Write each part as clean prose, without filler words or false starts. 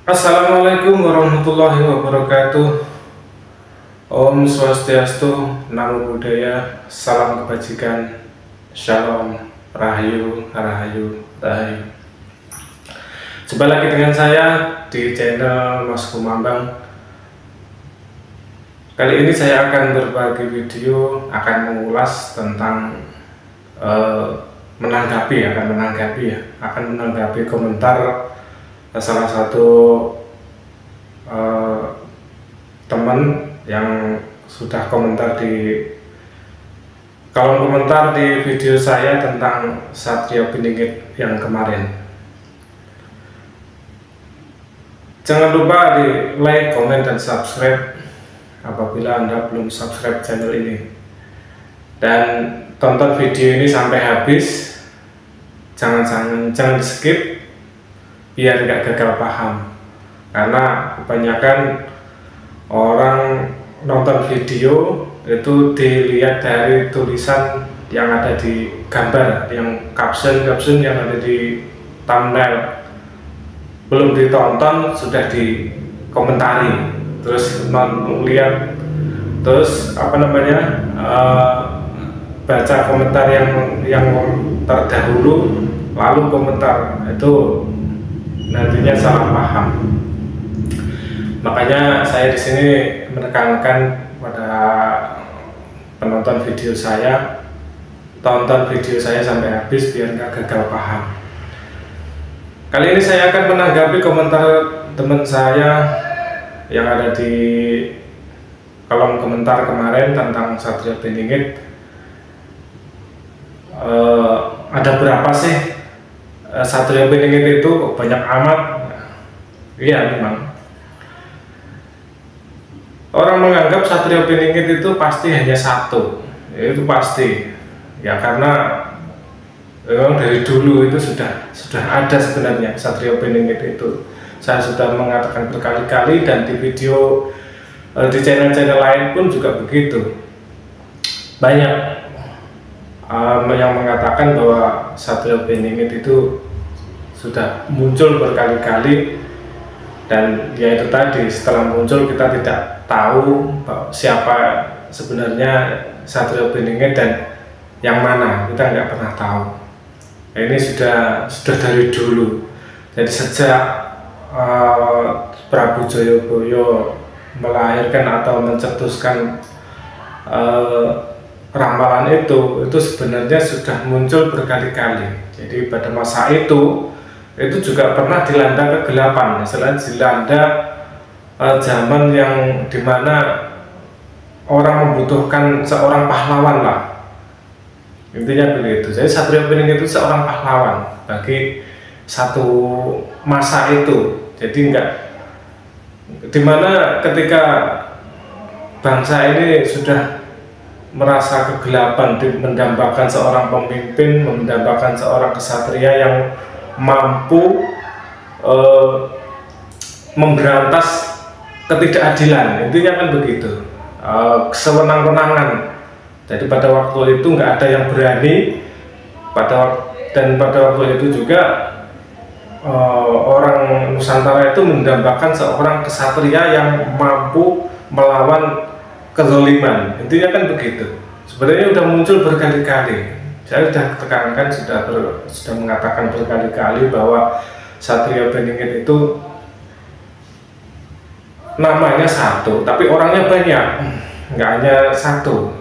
Assalamualaikum warahmatullahi wabarakatuh. Om Swastiastu, Namo Buddhaya, Salam Kebajikan, Shalom, Rahayu, Rahayu, Rahayu. Jumpa lagi dengan saya di channel Mas Kumambang. Kali ini saya akan berbagi video, akan mengulas tentang menanggapi komentar salah satu teman yang sudah komentar di kolom komentar di video saya tentang Satrio Piningit yang kemarin. Jangan lupa di like, komen, dan subscribe apabila Anda belum subscribe channel ini, dan tonton video ini sampai habis. Jangan di skip biar nggak gagal paham, karena kebanyakan orang nonton video itu dilihat dari tulisan yang ada di gambar, yang caption yang ada di thumbnail, belum ditonton sudah dikomentari, terus lihat terus baca komentar yang terdahulu lalu komentar, itu nantinya salah paham. Makanya saya di sini menekankan pada penonton video saya, tonton video saya sampai habis biar nggak gagal paham. Kali ini saya akan menanggapi komentar teman saya yang ada di kolom komentar kemarin tentang Satrio Piningit. Ada berapa sih Satrio Piningit itu? Banyak amat. Iya, memang orang menganggap Satrio Piningit itu pasti hanya satu, itu pasti ya, karena memang dari dulu itu sudah ada sebenarnya Satrio Piningit itu. Saya sudah mengatakan berkali-kali, dan di video di channel-channel lain pun juga begitu. Banyak yang mengatakan bahwa Satrio Piningit itu sudah muncul berkali-kali, dan ya itu tadi, setelah muncul kita tidak tahu siapa sebenarnya Satrio Piningit dan yang mana, kita nggak pernah tahu. Nah, ini sudah dari dulu. Jadi sejak Prabu Joyoboyo melahirkan atau mencetuskan ramalan itu sebenarnya sudah muncul berkali-kali. Jadi pada masa itu juga pernah dilanda kegelapan, selain dilanda zaman yang dimana orang membutuhkan seorang pahlawan lah, intinya begitu. Jadi Satrio Piningit itu seorang pahlawan bagi satu masa itu. Jadi enggak, dimana ketika bangsa ini sudah merasa kegelapan, mendambakan seorang pemimpin, mendambakan seorang kesatria yang mampu memberantas ketidakadilan, intinya kan begitu, sewenang-wenangan. Jadi pada waktu itu nggak ada yang berani, dan pada waktu itu juga orang Nusantara itu mendambakan seorang kesatria yang mampu melawan kezaliman, intinya kan begitu. Sebenarnya sudah muncul berkali-kali. Saya sudah tekankan, sudah mengatakan berkali-kali bahwa Satrio Piningit itu namanya satu, tapi orangnya banyak, nggak hanya satu.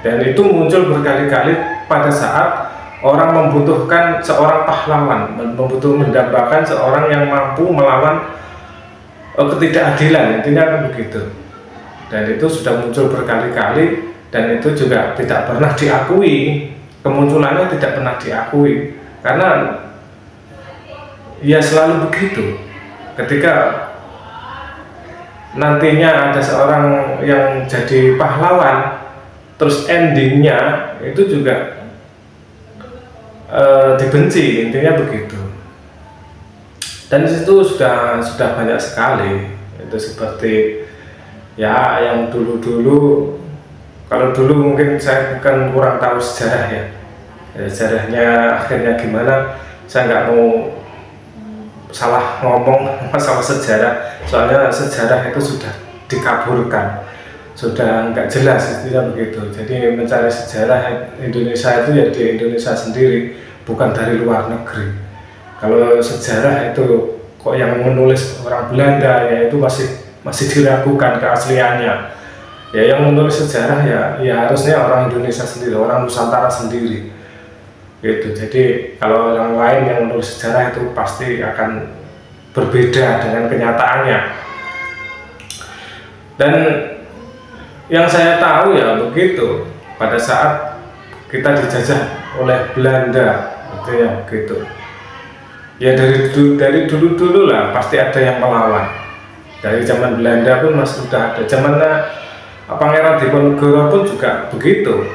Dan itu muncul berkali-kali pada saat orang membutuhkan seorang pahlawan, mendambakan seorang yang mampu melawan ketidakadilan, intinya kan begitu. Dan itu sudah muncul berkali-kali, dan itu juga tidak pernah diakui, kemunculannya tidak pernah diakui, karena ya selalu begitu. Ketika nantinya ada seorang yang jadi pahlawan, terus endingnya itu juga dibenci, intinya begitu. Dan itu sudah banyak sekali. Itu seperti ya yang dulu-dulu, kalau dulu mungkin saya kurang tahu sejarah ya, sejarahnya akhirnya gimana saya nggak mau salah ngomong masalah sejarah, soalnya sejarah itu sudah dikaburkan, sudah nggak jelas istilah begitu. Jadi mencari sejarah Indonesia itu ya di Indonesia sendiri, bukan dari luar negeri. Kalau sejarah itu kok yang menulis orang Belanda, ya itu masih diragukan keasliannya. Ya yang menulis sejarah ya harusnya orang Indonesia sendiri, orang Nusantara sendiri. Gitu. Jadi kalau orang lain yang menulis sejarah itu pasti akan berbeda dengan kenyataannya. Dan yang saya tahu ya begitu, pada saat kita dijajah oleh Belanda gitu ya, gitu ya, dari dulu lah pasti ada yang melawan. Dari zaman Belanda pun masih sudah ada, zamannya Pangeran Diponegoro pun juga begitu.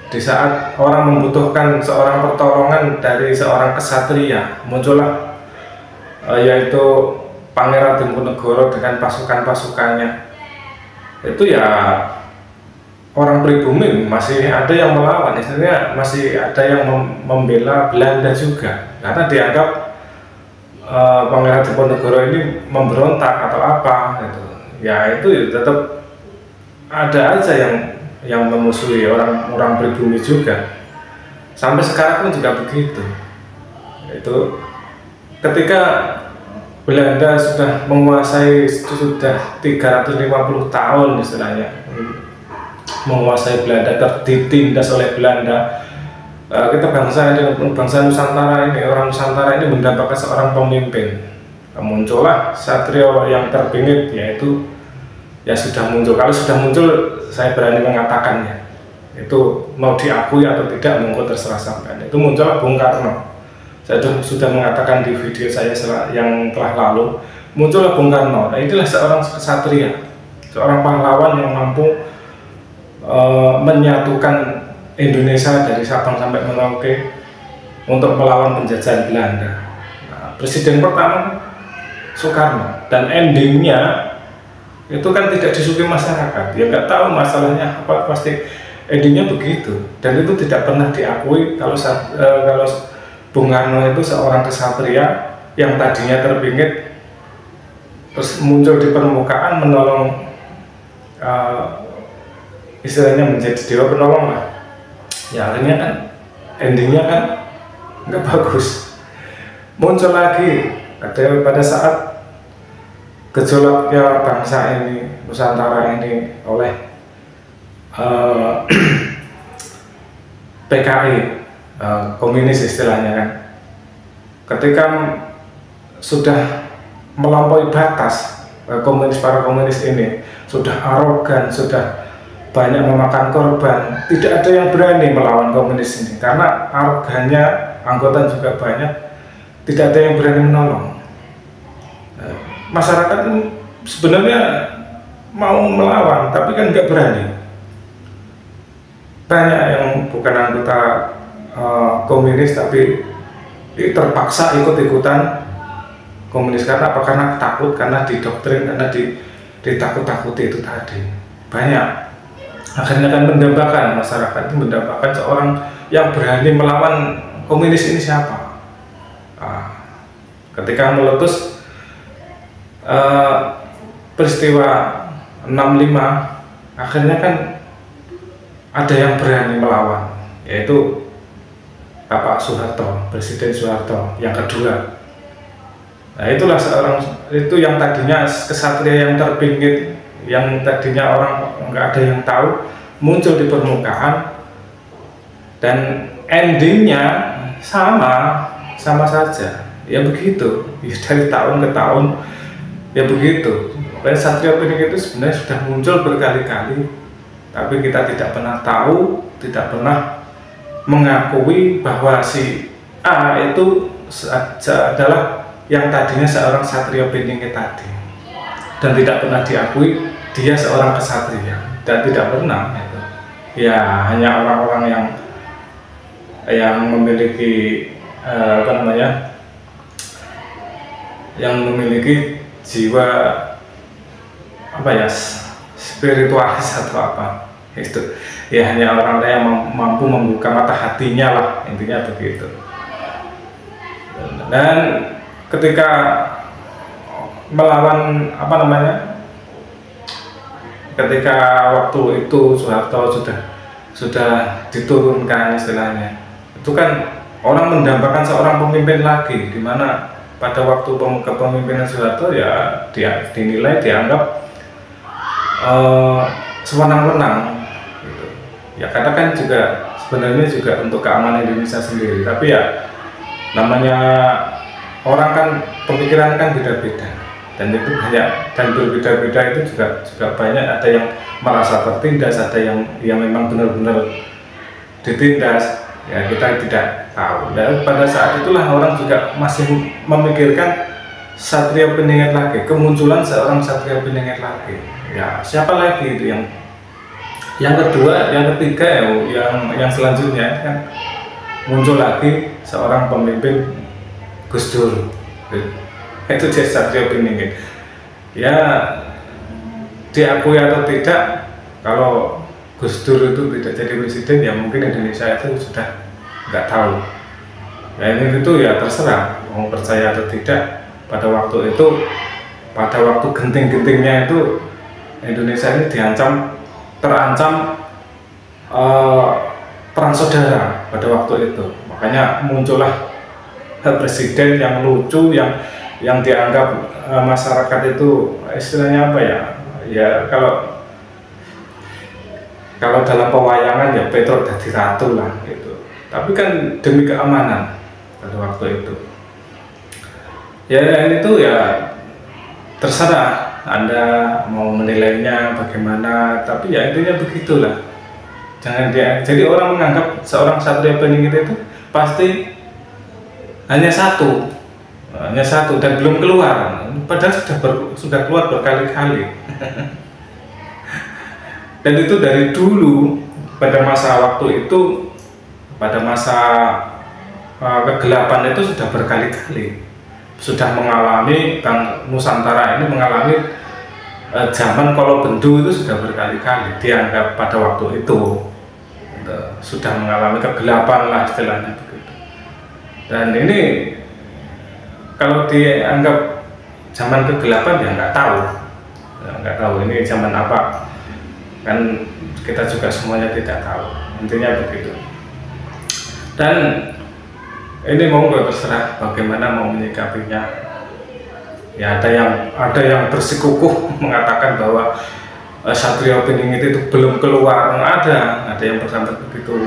Di saat orang membutuhkan seorang pertolongan dari seorang kesatria, muncullah yaitu Pangeran Diponegoro dengan pasukan-pasukannya. Itu ya orang pribumi masih ada yang melawan, istilahnya masih ada yang membela Belanda juga, karena dianggap Pangeran Diponegoro ini memberontak atau apa gitu. Ya itu tetap ada aja yang memusuhi orang pribumi juga. Sampai sekarang pun juga begitu. Itu ketika Belanda sudah menguasai, sudah 350 tahun istilahnya menguasai Belanda, ditindas oleh Belanda. Kita bangsa Nusantara ini, orang Nusantara ini mendapatkan seorang pemimpin. Muncullah satrio yang terbingit, yaitu ya sudah muncul. Kalau sudah muncul, saya berani mengatakannya. Itu mau diakui atau tidak, monggo terserah sampean. Itu muncullah Bung Karno. Saya sudah mengatakan di video saya yang telah lalu, muncullah Bung Karno. Nah, inilah seorang kesatria, seorang pahlawan yang mampu menyatukan Indonesia dari Sabang sampai Merauke untuk melawan penjajahan Belanda. Nah, presiden pertama Soekarno, dan endingnya itu kan tidak disukai masyarakat, ya nggak tahu masalahnya apa, pasti endingnya begitu. Dan itu tidak pernah diakui kalau Bung Karno itu seorang kesatria yang tadinya terbingit terus muncul di permukaan menolong, istilahnya menjadi dewa penolong lah. Ya akhirnya kan endingnya kan nggak bagus. Muncul lagi pada saat gejolaknya bangsa ini, Nusantara ini oleh PKI, komunis istilahnya kan. Ketika sudah melampaui batas, para komunis ini sudah arogan, sudah banyak memakan korban, tidak ada yang berani melawan komunis ini karena arogannya, anggota juga banyak, tidak ada yang berani menolong. Masyarakat sebenarnya mau melawan tapi kan nggak berani. Banyak yang bukan anggota komunis tapi terpaksa ikut-ikutan komunis. Karena apa? Karena takut, karena didoktrin, karena ditakut-takuti itu tadi. Banyak. Akhirnya kan mendambakan, masyarakat itu mendambakan seorang yang berani melawan komunis ini siapa. Ketika meletus peristiwa 65, akhirnya kan ada yang berani melawan, yaitu Bapak Soeharto, Presiden Soeharto yang kedua. Nah itulah itu yang tadinya kesatria yang terbingit, yang tadinya orang nggak ada yang tahu, muncul di permukaan, dan endingnya sama saja, ya begitu, ya, dari tahun ke tahun ya begitu. Satrio Pening itu sebenarnya sudah muncul berkali-kali, tapi kita tidak pernah tahu, tidak pernah mengakui bahwa si A itu adalah yang tadinya seorang Satrio Pening tadi, dan tidak pernah diakui dia seorang kesatria, dan tidak pernah itu. Ya hanya orang-orang yang memiliki yang memiliki jiwa spiritualis atau apa itu, ya hanya orang-orang yang mampu membuka mata hatinya lah, intinya begitu. Dan ketika melawan apa namanya, ketika waktu itu Soeharto sudah diturunkan istilahnya, itu kan orang mendambakan seorang pemimpin lagi, di mana pada waktu kepemimpinan Soeharto ya dia dinilai, dianggap sewenang-wenang gitu. Ya karena kan juga sebenarnya juga untuk keamanan Indonesia sendiri, tapi ya namanya orang kan pemikiran kan beda-beda, dan itu banyak, dan berbeda-beda itu juga banyak, ada yang merasa tertindas, ada yang memang benar-benar ditindas, ya kita tidak tahu. Dan pada saat itulah orang juga masih memikirkan Satrio Piningit lagi, kemunculan seorang Satrio Piningit lagi. Ya siapa lagi itu yang kedua, yang ketiga, yang selanjutnya kan muncul lagi seorang pemimpin Gus Dur, itu dia Satrio Piningit. Ya diakui atau tidak, kalau Gus Dur itu tidak jadi presiden, ya mungkin Indonesia itu sudah nggak tahu. Ya ini itu ya terserah mau percaya atau tidak. Pada waktu itu, pada waktu genting-gentingnya itu, Indonesia ini terancam perang saudara pada waktu itu. Makanya muncullah presiden yang lucu, yang dianggap masyarakat itu istilahnya apa ya? Ya kalau dalam pewayangan ya Petro dadi ratu lah gitu. Tapi kan demi keamanan pada waktu itu. Ya itu ya terserah Anda mau menilainya bagaimana, tapi ya intinya begitulah. Jadi orang menganggap seorang Satrio Piningit itu pasti hanya satu dan belum keluar, padahal sudah keluar berkali-kali. Dan itu dari dulu, pada masa waktu itu, pada masa kegelapan itu sudah berkali-kali, sudah mengalami, Nusantara ini mengalami zaman Kolo Bendu itu sudah berkali-kali dianggap pada waktu itu sudah mengalami kegelapan lah istilahnya begitu. Dan ini kalau dianggap zaman kegelapan ya nggak tahu ini zaman apa, kan kita juga semuanya tidak tahu, intinya begitu. Dan ini mau nggak terserah bagaimana mau menyikapinya. Ya ada yang bersikukuh mengatakan bahwa Satrio Piningit itu belum keluar, ada yang berpendapat begitu,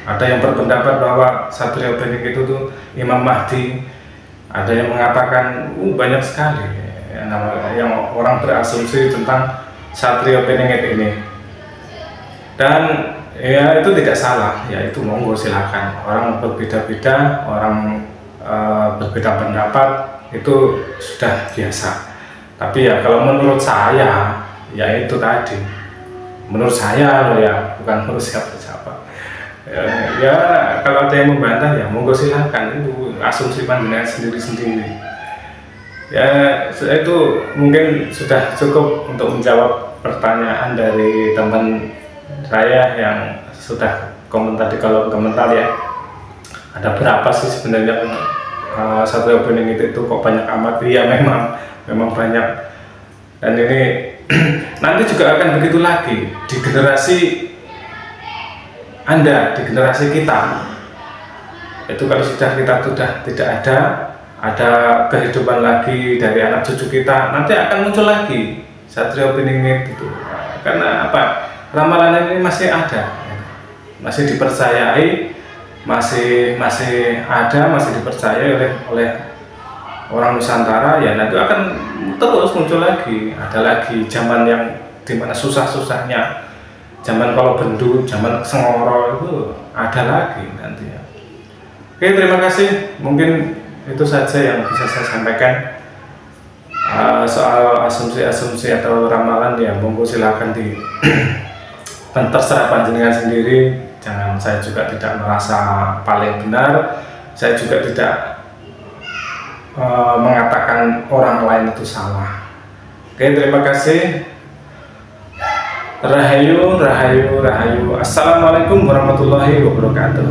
ada yang berpendapat bahwa Satrio Piningit itu Imam Mahdi, ada yang mengatakan banyak sekali yang orang berasumsi tentang Satrio Piningit ini. Dan ya itu tidak salah, ya itu monggo silakan, orang berbeda-beda, orang berbeda pendapat, itu sudah biasa. Tapi ya kalau menurut saya, ya itu tadi, menurut saya loh ya, bukan menurut siapa-siapa. Ya kalau ada yang membantah ya monggo silakan, itu asumsi pandangan sendiri-sendiri. Ya itu mungkin sudah cukup untuk menjawab pertanyaan dari teman saya yang sudah komentar di kolom komentar ya. Ada berapa sih sebenarnya Satrio Piningit itu kok banyak amat? Iya memang banyak. Dan ini nanti juga akan begitu lagi di generasi Anda, di generasi kita. Itu kalau kita sudah tidak ada kehidupan lagi dari anak cucu kita, nanti akan muncul lagi Satrio Piningit itu. Karena apa? Ramalan ini masih ada, masih dipercayai, masih ada, masih dipercaya oleh orang Nusantara. Ya nanti akan terus muncul lagi, ada lagi zaman yang dimana susah-susahnya, zaman Kolo Bendu, zaman Sengoro itu ada lagi nantinya. Oke, terima kasih, mungkin itu saja yang bisa saya sampaikan. Soal asumsi-asumsi atau ramalan ya monggo silakan terserah panjenengan sendiri. Jangan, saya juga tidak merasa paling benar, saya juga tidak mengatakan orang lain itu salah. Oke, terima kasih. Rahayu. Assalamualaikum warahmatullahi wabarakatuh.